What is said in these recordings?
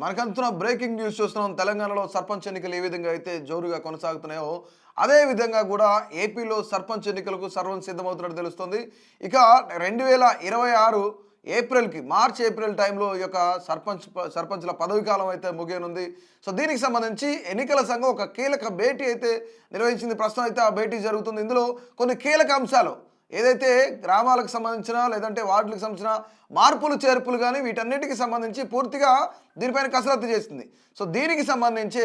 మనకంతున్న breaking news చూస్తున్నాం. తెలంగాణలో సర్పంచ్ ఎన్నికలు ఏ విధంగా అయితే జోరుగా కొనసాగుతున్నాయో, అదే విధంగా కూడా ఏపీలో సర్పంచ్ ఎన్నికలకు సర్వం సిద్ధమవుతున్నట్టు తెలుస్తుంది. ఇక 2026 ఏప్రిల్‌కి మార్చ్, ఏప్రిల్ టైంలో ఈ యొక్క సర్పంచ్‌ల పదవీ కాలం అయితే ముగియనుంది. సో, దీనికి సంబంధించి ఎన్నికల సంఘం ఒక కీలక భేటీ అయితే నిర్వహించింది. ప్రస్తుతం అయితే ఆ భేటీ జరుగుతుంది. ఇందులో కొన్ని కీలక అంశాలు ఏదైతే గ్రామాలకు సంబంధించిన లేదంటే వార్డులకు సంబంధించిన మార్పులు చేర్పులు కానీ వీటన్నిటికి సంబంధించి పూర్తిగా దీనిపైన కసరత్తు చేసింది. సో, దీనికి సంబంధించి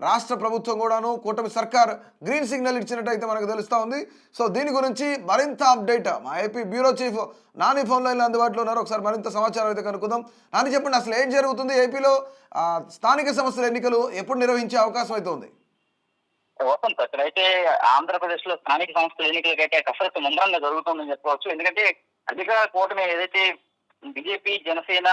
రాష్ట్ర ప్రభుత్వం కూడాను కూటమి సర్కార్ గ్రీన్ సిగ్నల్ ఇచ్చినట్టయితే మనకు తెలుస్తూ ఉంది. సో, దీని గురించి మరింత అప్డేట్ మా AP bureau chief Nani phone లైన్లో అందుబాటులో ఉన్నారు. ఒకసారి మరింత సమాచారం అయితే కనుక్కుందాం. నాని, చెప్పండి, అసలు ఏం జరుగుతుంది ఏపీలో? స్థానిక సంస్థల ఎన్నికలు ఎప్పుడు నిర్వహించే అవకాశం అయితే ఉంది? వసంత్, అక్కడైతే ఆంధ్రప్రదేశ్ లో స్థానిక సంస్థల ఎన్నికలకైతే కసరత్తు ముమ్మరంగా జరుగుతుందని చెప్పవచ్చు. ఎందుకంటే అధికార కూటమి ఏదైతే బీజేపీ, జనసేన,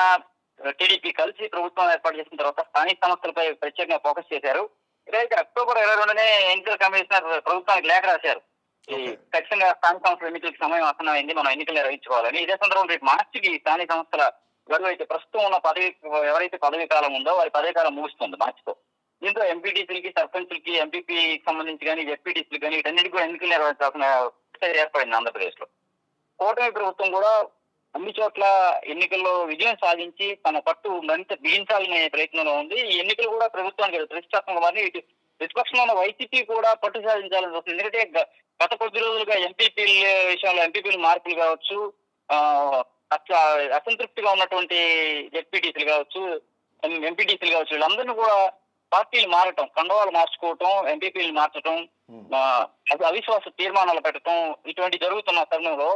టీడీపీ కలిసి ప్రభుత్వం ఏర్పాటు చేసిన తర్వాత స్థానిక సంస్థలపై ప్రత్యేకంగా ఫోకస్ చేశారు. ఇదైతే అక్టోబర్ 22నే ఎన్నికల కమిషనర్ ప్రభుత్వానికి లేఖ రాశారు. ఈ ఖచ్చితంగా స్థానిక సంస్థల ఎన్నికలకు సమయం ఆసన్నమైంది, మనం ఎన్నికలు నిర్వహించుకోవాలని. ఇదే సందర్భంలో రేపు మార్చికి స్థానిక సంస్థల గడువు అయితే ప్రస్తుతం ఉన్న ఎవరైతే పదవీ కాలం ఉందో వారి పదవీ కాలం ముగుస్తుంది మార్చితో. దీంతో ఎంపీటీసీలకి, సర్పంచులకి, ఎంపీపీకి సంబంధించి కానీ, జెడ్పీటీసీలు కానీ వీటన్నిటికీ కూడా ఎన్నికలు నిర్వహించాల్సిన ఏర్పడింది ఆంధ్రప్రదేశ్ లో. కూటమి ప్రభుత్వం కూడా అన్ని చోట్ల ఎన్నికల్లో విజయం సాధించి తన పట్టు మరింత బిగించాలనే ప్రయత్నంలో ఉంది. ఈ ఎన్నికలు కూడా ప్రభుత్వానికి ప్రతిష్టాత్మక మరి ఇటు ప్రతిపక్షంలో ఉన్న వైసీపీ కూడా పట్టు సాధించాలని వస్తుంది. ఎందుకంటే గత కొద్ది రోజులుగా ఎంపీపీల విషయంలో ఎంపీపీల మార్పులు కావచ్చు, అట్లా అసంతృప్తిగా ఉన్నటువంటి జెడ్పీటీసీలు కావచ్చు, ఎంపీటీసీలు కావచ్చు, వీళ్ళందరినీ కూడా పార్టీలు మారటం, కండవాలు మార్చుకోవటం, ఎంపీపీలు మార్చడం, అవిశ్వాస తీర్మానాలు పెట్టడం ఇటువంటి జరుగుతున్న తరుణంలో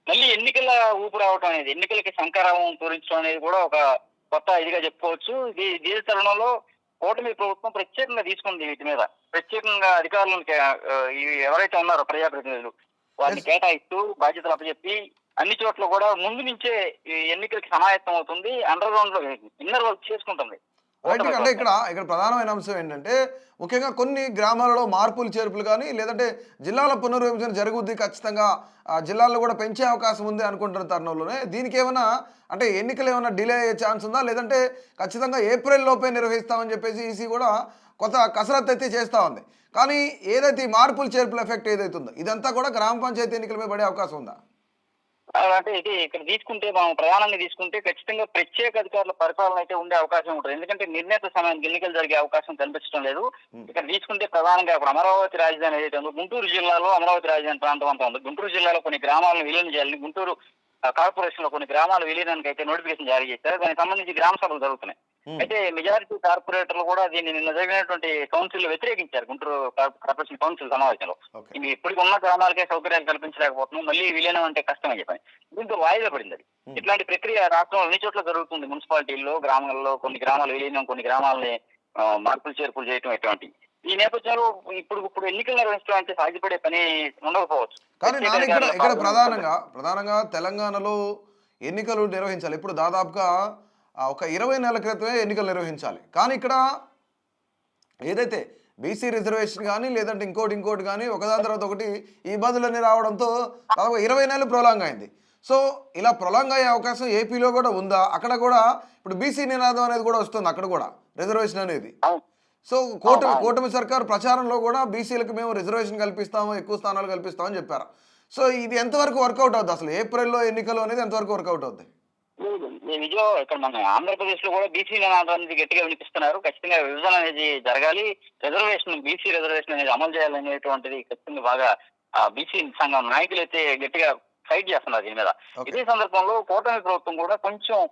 మళ్ళీ ఎన్నికల ఊపు రావటం అనేది, ఎన్నికలకి శంకారావం పూరించడం అనేది కూడా ఒక కొత్త ఇదిగా చెప్పుకోవచ్చు. దీని తరుణంలో కూటమి ప్రభుత్వం ప్రత్యేకంగా తీసుకుంది వీటి మీద. ప్రత్యేకంగా అధికారులను ఎవరైతే ఉన్నారో ప్రజాప్రతినిధులు వారిని కేటాయిస్తూ బాధ్యతలు అప్పచెప్పి అన్ని చోట్ల కూడా ముందు నుంచే ఎన్నికలకి సమాయత్తం అవుతుంది. అండర్ గ్రౌండ్ లో ఇన్నర్ వర్క్ చేసుకుంటుంది. రైట్. అంటే ఇక్కడ ప్రధానమైన అంశం ఏంటంటే, ముఖ్యంగా కొన్ని గ్రామాలలో మార్పులు చేర్పులు కానీ లేదంటే జిల్లాల పునర్విభజన జరుగుద్ది, ఖచ్చితంగా జిల్లాల్లో కూడా పెంచే అవకాశం ఉంది అనుకుంటున్న తరుణంలోనే దీనికి ఏమైనా అంటే ఎన్నికలు ఏమైనా డిలే అయ్యే ఛాన్స్ ఉందా? లేదంటే ఖచ్చితంగా ఏప్రిల్ లోపే నిర్వహిస్తామని చెప్పేసి ఈసీ కూడా కొత్త కసరత్తు అయితే చేస్తూ ఉంది. కానీ ఏదైతే ఈ మార్పులు చేర్పుల ఎఫెక్ట్ ఏదైతే ఉందో ఇదంతా కూడా గ్రామ పంచాయతీ ఎన్నికల మీద పడే అవకాశం ఉందా? అంటే ఇది ఇక్కడ తీసుకుంటే మనం ప్రధానంగా తీసుకుంటే ఖచ్చితంగా ప్రత్యేక అధికారుల పరిపాలన అయితే ఉండే అవకాశం ఉంటుంది. ఎందుకంటే నిర్ణీత సమయానికి ఎన్నికలు జరిగే అవకాశం కనిపించడం లేదు. ఇక్కడ తీసుకుంటే ప్రధానంగా ఇప్పుడు అమరావతి రాజధాని ఏదైతే ఉందో, గుంటూరు జిల్లాలో అమరావతి రాజధాని ప్రాంతం అంతా ఉంది. గుంటూరు జిల్లాలో కొన్ని గ్రామాలను విలీనం చేయాలని గుంటూరు కార్పొరేషన్ లో కొన్ని గ్రామాలు విలీనానికి అయితే నోటిఫికేషన్ జారీ చేశారు. దానికి సంబంధించి గ్రామ సభలు జరుగుతున్నాయి. అయితే మెజారిటీ కార్పొరేటర్లు కూడా దీన్ని నిన్న జరిగినటువంటి కౌన్సిల్ వ్యతిరేకించారు. గుంటూరు కార్పొరేషన్ కౌన్సిల్ సమావేశంలో ఇవి ఇప్పటికి ఉన్న గ్రామాలకే సౌకర్యాలు కల్పించలేకపోతున్నాం, మళ్ళీ విలీనం అంటే కష్టమని చెప్పని దీంతో వాయిదా పడింది. అది ఇట్లాంటి ప్రక్రియ రాష్ట్రంలో అన్ని చోట్ల జరుగుతుంది. మున్సిపాలిటీల్లో, గ్రామాల్లో కొన్ని గ్రామాలు విలీనం, కొన్ని గ్రామాలని మార్పులు చేర్పులు చేయటం ఇటువంటి. ఈ నేపథ్యంలో ఇప్పుడు ఎన్నికలు నిర్వహించడం అంటే సాధ్యపడే పని ఉండకపోవచ్చు. కానీ ఇక్కడ ప్రధానంగా తెలంగాణలో ఎన్నికలు నిర్వహించాలి. ఇప్పుడు దాదాపుగా ఒక 20 నెలల క్రితమే ఎన్నికలు నిర్వహించాలి. కానీ ఇక్కడ ఏదైతే బీసీ రిజర్వేషన్ కానీ లేదంటే ఇంకోటి కానీ ఒకదాని తర్వాత ఒకటి ఈ ఇబ్బందులన్నీ రావడంతో దాదాపు 20 నెలలు ప్రొలాంగ్ అయింది. సో, ఇలా ప్రొలాంగ్ అయ్యే అవకాశం ఏపీలో కూడా ఉందా? అక్కడ కూడా ఇప్పుడు బీసీ నినాదం అనేది కూడా వస్తుంది, అక్కడ కూడా రిజర్వేషన్ అనేది. సో, కూటమి సర్కారు ప్రచారంలో కూడా బీసీలకు మేము రిజర్వేషన్ కల్పిస్తాము, ఎక్కువ స్థానాలు కల్పిస్తామని చెప్పారు. సో, ఇది ఎంతవరకు వర్కౌట్ అవుతుంది? అసలు ఏప్రిల్లో ఎన్నికలు అనేది ఎంతవరకు వర్కౌట్ అవుతుంది? విజయ్, ఇక్కడ మన ఆంధ్రప్రదేశ్ లో కూడా బీసీ నినాదాన్ని గట్టిగా వినిపిస్తున్నారు. ఖచ్చితంగా విభజన అనేది జరగాలి, బీసీ రిజర్వేషన్ అనేది అమలు చేయాలనేటువంటిది ఖచ్చితంగా బాగా బీసీ సంఘం నాయకులు అయితే గట్టిగా ఫైట్ చేస్తున్నారు దీని మీద. ఇదే సందర్భంలో కూటమి ప్రభుత్వం కూడా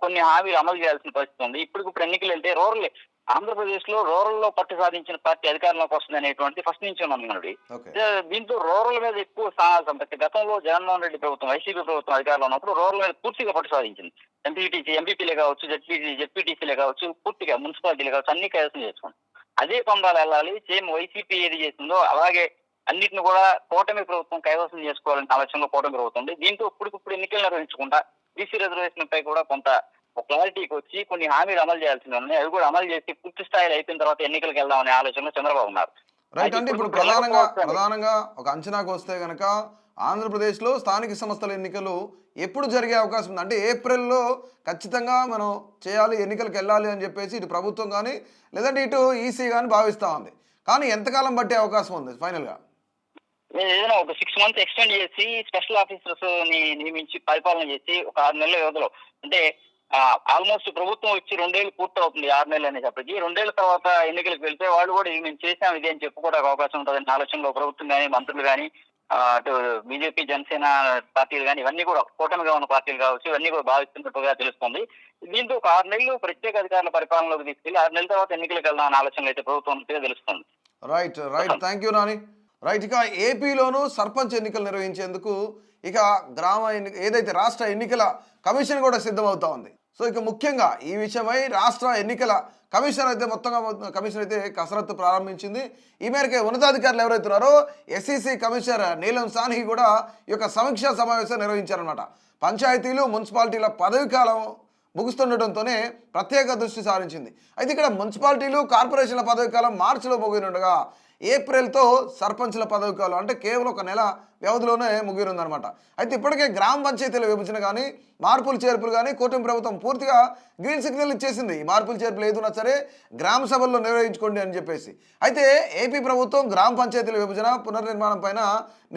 కొన్ని హామీలు అమలు చేయాల్సిన పరిస్థితి ఉంది. ఇప్పుడు ఎన్నికలు వెళ్తే ఆంధ్రప్రదేశ్ లో రూరల్ లో పట్టు సాధించిన పార్టీ అధికారంలోకి వస్తుంది అనేటువంటి ఫస్ట్ నుంచి ఉన్నది. దీంతో రూరల్ మీద ఎక్కువ గతంలో జగన్మోహన్ రెడ్డి ప్రభుత్వం, వైసీపీ ప్రభుత్వం అధికారంలో ఉన్నప్పుడు రూరల్ మీద పూర్తిగా పట్టు సాధించింది. ఎంపీపీలే కావచ్చు, జెడ్పీటీసీలే కావచ్చు, పూర్తిగా మున్సిపాలిటీలే కావచ్చు, అన్ని కైవసం చేసుకోండి. అదే పందాలు వెళ్ళాలి. సేమ్ వైసీపీ ఏది చేసిందో అలాగే అన్నిటిని కూడా కూటమి ప్రభుత్వం కైవసం చేసుకోవాలనే ఆలోచనలో కూటమి ప్రభుత్వం ఉంది. దీంతో ఇప్పుడు ఎన్నికలు నిర్వహించకుండా బీసీ రిజర్వేషన్ పై కూడా కొంత క్లారిటీకి వచ్చి కొన్ని హామీలు అమలు చేయాల్సింది ఉన్నాయి. అవి కూడా అమలు చేసి పూర్తి స్థాయిలో అయిపోయిన తర్వాత ఎన్నికలకు వెళ్దామనే ఆలోచనలో చంద్రబాబు ఉన్నారు. రైట్. అంటే ఇప్పుడు ప్రధానంగా ఒక అంచనాకు వస్తే కనుక ఆంధ్రప్రదేశ్లో స్థానిక సంస్థల ఎన్నికలు ఎప్పుడు జరిగే అవకాశం ఉంది అంటే ఏప్రిల్లో ఖచ్చితంగా మనం చేయాలి, ఎన్నికలకు వెళ్ళాలి అని చెప్పేసి ఇటు ప్రభుత్వం కానీ లేదంటే ఇటు ఈసీ కానీ భావిస్తూ ఉంది. కానీ ఎంతకాలం బట్టే అవకాశం ఉంది ఫైనల్గా? ఏదైనా ఒక 6 మంత్స్ ఎక్స్టెండ్ చేసి స్పెషల్ ఆఫీసర్స్ ని నియమించి పరిపాలన చేసి ఒక 6 నెలల వ్యవధిలో, అంటే ఆల్మోస్ట్ ప్రభుత్వం వచ్చి 2 ఏళ్ళు పూర్తవుతుంది, 6 నెలలు అనేటప్పటికి 2 ఏళ్ల తర్వాత ఎన్నికలకు వెళ్తే వాళ్ళు కూడా ఇది మేము చేసాం ఇది అని చెప్పుకోవడానికి అవకాశం ఉంటుందని ఆలోచనలో ప్రభుత్వం కానీ మంత్రులు కానీ అటు బీజేపీ జనసేన పార్టీలు కానీ ఇవన్నీ కూడా కూటమిగా ఉన్న పార్టీలు కావచ్చు ఇవన్నీ కూడా భావిస్తున్నట్టుగా తెలుస్తుంది. దీంతో ఒక 6 నెలలు ప్రత్యేక అధికారుల పరిపాలనలోకి తీసుకెళ్లి 6 నెలల తర్వాత ఎన్నికలకు వెళ్దాం అనే ఆలోచనలు అయితే ప్రభుత్వం ఉన్నట్టుగా తెలుస్తుంది. Right right, thank you Nani. Right, ఇక ఏపీలోనూ సర్పంచ్ ఎన్నికలు నిర్వహించేందుకు ఇక ఏదైతే రాష్ట్ర ఎన్నికల కమిషన్ కూడా సిద్ధమవుతా ఉంది. సో ఇక ముఖ్యంగా ఈ విషయమై రాష్ట్ర ఎన్నికల కమిషన్ అయితే కసరత్తు ప్రారంభించింది. ఈ మేరకే ఉన్నతాధికారులు ఎవరైతే ఉన్నారో ఎస్ఈసి కమిషనర్ నీలం సాన్హి కూడా ఈ యొక్క సమీక్షా సమావేశం నిర్వహించారనమాట. పంచాయతీలు మున్సిపాలిటీల పదవి కాలం ముగుస్తుండటంతోనే ప్రత్యేక దృష్టి సారించింది. అయితే ఇక్కడ మున్సిపాలిటీలు కార్పొరేషన్ల పదవి కాలం మార్చిలో ముగినుండగా ఏప్రిల్తో సర్పంచ్ల పదవి కాలం అంటే కేవలం 1 నెల వ్యవధిలోనే ముగిరుందనమాట. అయితే ఇప్పటికే గ్రామ పంచాయతీల విభజన కానీ మార్పులు చేర్పులు కానీ కూటమి ప్రభుత్వం పూర్తిగా గ్రీన్ సిగ్నల్ ఇచ్చేసింది. ఈ మార్పులు చేర్పులు ఏదున్నా సరే గ్రామ సభల్లో నిర్వహించుకోండి అని చెప్పేసి. అయితే ఏపీ ప్రభుత్వం గ్రామ పంచాయతీల విభజన పునర్నిర్మాణం పైన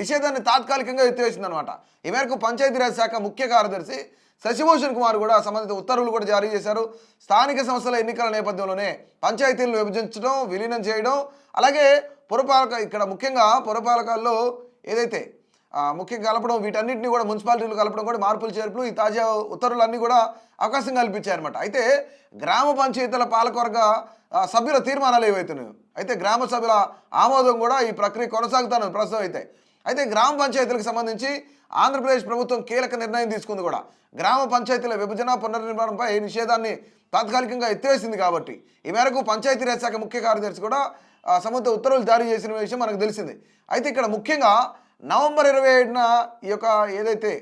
నిషేధాన్ని తాత్కాలికంగా ఎత్తివేసిందనమాట. ఈ మేరకు పంచాయతీరాజ్ శాఖ ముఖ్య కార్యదర్శి శశిభూషణ్ కుమార్ కూడా సంబంధిత ఉత్తర్వులు కూడా జారీ చేశారు. స్థానిక సంస్థల ఎన్నికల నేపథ్యంలోనే పంచాయతీలను విభజించడం, విలీనం చేయడం, అలాగే ఇక్కడ ముఖ్యంగా పురపాలకాల్లో ఏదైతే ముఖ్యంగా కలపడం, వీటన్నిటిని కూడా మున్సిపాలిటీలు కలపడం కూడా మార్పులు చేర్పులు ఈ తాజా ఉత్తర్వులన్నీ కూడా అవకాశం కల్పించాయన్నమాట. అయితే గ్రామ పంచాయతీల పాలకవర్గ సభ్యుల తీర్మానాలు ఏవైతున్నాయో అయితే గ్రామ సభ్యుల ఆమోదం కూడా ఈ ప్రక్రియ కొనసాగుతాను ప్రస్తుతం అయితే గ్రామ పంచాయతీలకు సంబంధించి ఆంధ్రప్రదేశ్ ప్రభుత్వం కీలక నిర్ణయం తీసుకుంది కూడా. గ్రామ పంచాయతీల విభజన పునర్నిర్మాణంపై నిషేధాన్ని తాత్కాలికంగా ఎత్తివేసింది కాబట్టి ఈ మేరకు పంచాయతీరాజ్ శాఖ ముఖ్య కార్యదర్శి కూడా సంబంధిత ఉత్తర్వులు జారీ చేసిన విషయం మనకు తెలిసింది. అయితే ఇక్కడ ముఖ్యంగా నవంబర్ 27న ఈ యొక్క ఏదైతే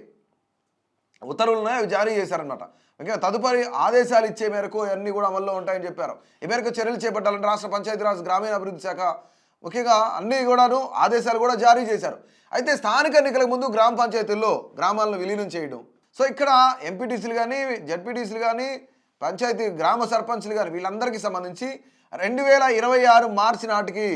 ఉత్తర్వులు ఉన్నాయో అవి జారీ చేశారనమాట. ముఖ్యంగా తదుపరి ఆదేశాలు ఇచ్చే మేరకు అన్నీ కూడా అమల్లో ఉంటాయని చెప్పారు. ఈ మేరకు చర్యలు చేపట్టాలని రాష్ట్ర పంచాయతీరాజ్ గ్రామీణాభివృద్ధి శాఖ ముఖ్యంగా అన్నీ కూడాను ఆదేశాలు కూడా జారీ చేశారు. అయితే స్థానిక ఎన్నికలకు ముందు గ్రామ పంచాయతీల్లో గ్రామాలను విలీనం చేయడం, సో ఇక్కడ ఎంపీటీసీలు కానీ జడ్పీటీసీలు కానీ పంచాయతీ గ్రామ సర్పంచ్లు కానీ వీళ్ళందరికీ సంబంధించి 2026 మార్చి నాటికి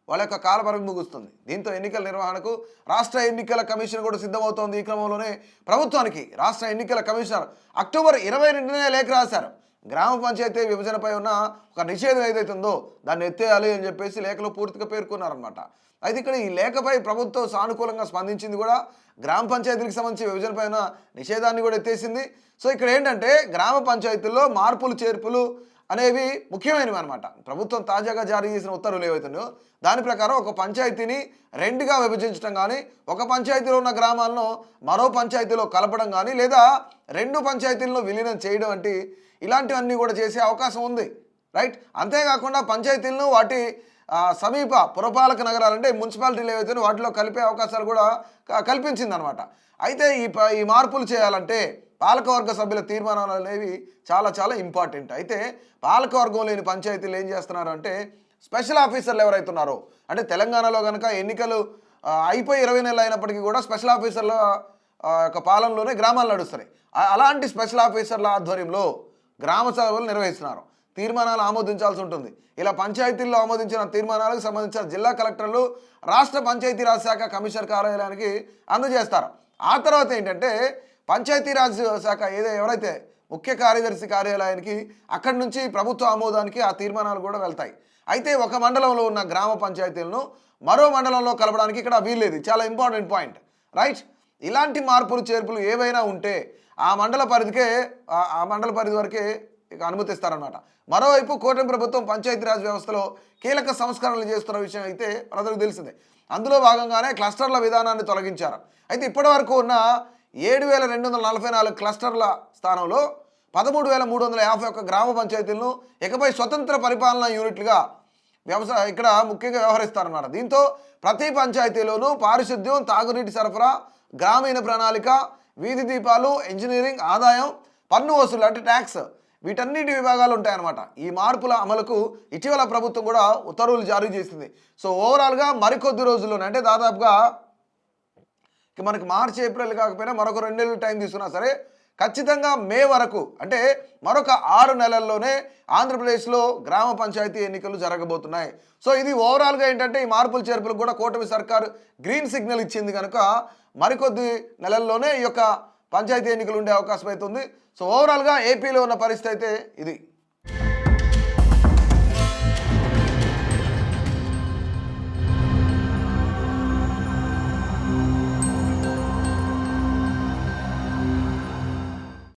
వాళ్ళ యొక్క కాలపరిమితి ముగుస్తుంది. దీంతో ఎన్నికల నిర్వహణకు రాష్ట్ర ఎన్నికల కమిషన్ కూడా సిద్ధమవుతోంది. ఈ క్రమంలోనే ప్రభుత్వానికి రాష్ట్ర ఎన్నికల కమిషనర్ అక్టోబర్ 22నే లేఖ రాశారు. గ్రామ పంచాయతీ విభజనపై ఉన్న ఒక నిషేధం ఏదైతే ఉందో దాన్ని ఎత్తేయాలి అని చెప్పేసి లేఖలో పూర్తిగా పేర్కొన్నారనమాట. అయితే ఇక్కడ ఈ లేఖపై ప్రభుత్వం సానుకూలంగా స్పందించింది కూడా. గ్రామ పంచాయతీలకు సంబంధించి విభజనపై ఉన్న నిషేధాన్ని కూడా ఎత్తేసింది. సో ఇక్కడ ఏంటంటే గ్రామ పంచాయతీల్లో మార్పులు చేర్పులు అనేవి ముఖ్యమైనవి అనమాట. ప్రభుత్వం తాజాగా జారీ చేసిన ఉత్తర్వులు ఏవైతున్నాయో దాని ప్రకారం ఒక పంచాయతీని 2గా విభజించడం కానీ, ఒక పంచాయతీలో ఉన్న గ్రామాలను మరో పంచాయతీలో కలపడం కానీ, లేదా 2 పంచాయతీలను విలీనం చేయడం వంటి ఇలాంటివన్నీ కూడా చేసే అవకాశం ఉంది. రైట్, అంతేకాకుండా పంచాయతీలను వాటి సమీప పురపాలక నగరాలంటే మున్సిపాలిటీలు ఏవైతే వాటిలో కలిపే అవకాశాలు కూడా కల్పించిందనమాట. అయితే ఈ మార్పులు చేయాలంటే పాలకవర్గ సభ్యుల తీర్మానాలు అనేవి చాలా చాలా ఇంపార్టెంట్. అయితే పాలకవర్గం లేని పంచాయతీలు ఏం చేస్తున్నారు అంటే స్పెషల్ ఆఫీసర్లు ఎవరైతే ఉన్నారో, అంటే తెలంగాణలో కనుక ఎన్నికలు అయిపోయి 20 నెలలు అయినప్పటికీ కూడా స్పెషల్ ఆఫీసర్ల యొక్క పాలనలోనే గ్రామాలు నడుస్తున్నాయి. అలాంటి స్పెషల్ ఆఫీసర్ల ఆధ్వర్యంలో గ్రామ సభలు నిర్వహిస్తున్నారు. తీర్మానాలు ఆమోదించాల్సి ఉంటుంది. ఇలా పంచాయతీల్లో ఆమోదించిన తీర్మానాలకు సంబంధించిన జిల్లా కలెక్టర్లు రాష్ట్ర పంచాయతీరాజ్ శాఖ కమిషనర్ కార్యాలయానికి అందజేస్తారు. ఆ తర్వాత ఏంటంటే పంచాయతీరాజ్ శాఖ ఎవరైతే ముఖ్య కార్యదర్శి కార్యాలయానికి అక్కడి నుంచి ప్రభుత్వ ఆమోదానికి ఆ తీర్మానాలు కూడా వెళ్తాయి. అయితే ఒక మండలంలో ఉన్న గ్రామ పంచాయతీలను మరో మండలంలో కలపడానికి ఇక్కడ వీల్లేదు. చాలా ఇంపార్టెంట్ పాయింట్. రైట్, ఇలాంటి మార్పులు చేర్పులు ఏవైనా ఉంటే ఆ మండల పరిధి వరకే ఇక అనుమతిస్తారనమాట. మరోవైపు కూటమి ప్రభుత్వం పంచాయతీరాజ్ వ్యవస్థలో కీలక సంస్కరణలు చేస్తున్న విషయం అయితే మనందరికీ తెలిసిందే. అందులో భాగంగానే క్లస్టర్ల విధానాన్ని తొలగించారు. అయితే ఇప్పటి వరకు ఉన్న 7,244 క్లస్టర్ల స్థానంలో 13,351 గ్రామ పంచాయతీలను ఇకపై స్వతంత్ర పరిపాలనా యూనిట్లుగా ఇక్కడ ముఖ్యంగా వ్యవహరిస్తారన్నమాట. దీంతో ప్రతి పంచాయతీలోనూ పారిశుద్ధ్యం, తాగునీటి సరఫరా, గ్రామీణ ప్రణాళిక, వీధి దీపాలు, ఇంజనీరింగ్, ఆదాయం, పన్ను వసూలు అంటే ట్యాక్స్, వీటన్నిటి విభాగాలు ఉంటాయన్నమాట. ఈ మార్పుల అమలుకు ఇటీవల ప్రభుత్వం కూడా ఉత్తర్వులు జారీ చేసింది. సో ఓవరాల్గా మరికొద్ది రోజుల్లోనే అంటే దాదాపుగా ఇక మనకి మార్చి ఏప్రిల్ కాకపోయినా మరొక 2 నెలలు టైం తీసుకున్నా సరే ఖచ్చితంగా మే వరకు అంటే మరొక 6 నెలల్లోనే ఆంధ్రప్రదేశ్లో గ్రామ పంచాయతీ ఎన్నికలు జరగబోతున్నాయి. సో ఇది ఓవరాల్గా ఏంటంటే ఈ మార్పులు చేర్పులకు కూడా కూటమి సర్కారు గ్రీన్ సిగ్నల్ ఇచ్చింది కనుక మరికొద్ది నెలల్లోనే ఈ యొక్క పంచాయతీ ఎన్నికలు ఉండే అవకాశం అయితే ఉంది. సో ఓవరాల్గా ఏపీలో ఉన్న పరిస్థితి అయితే ఇది.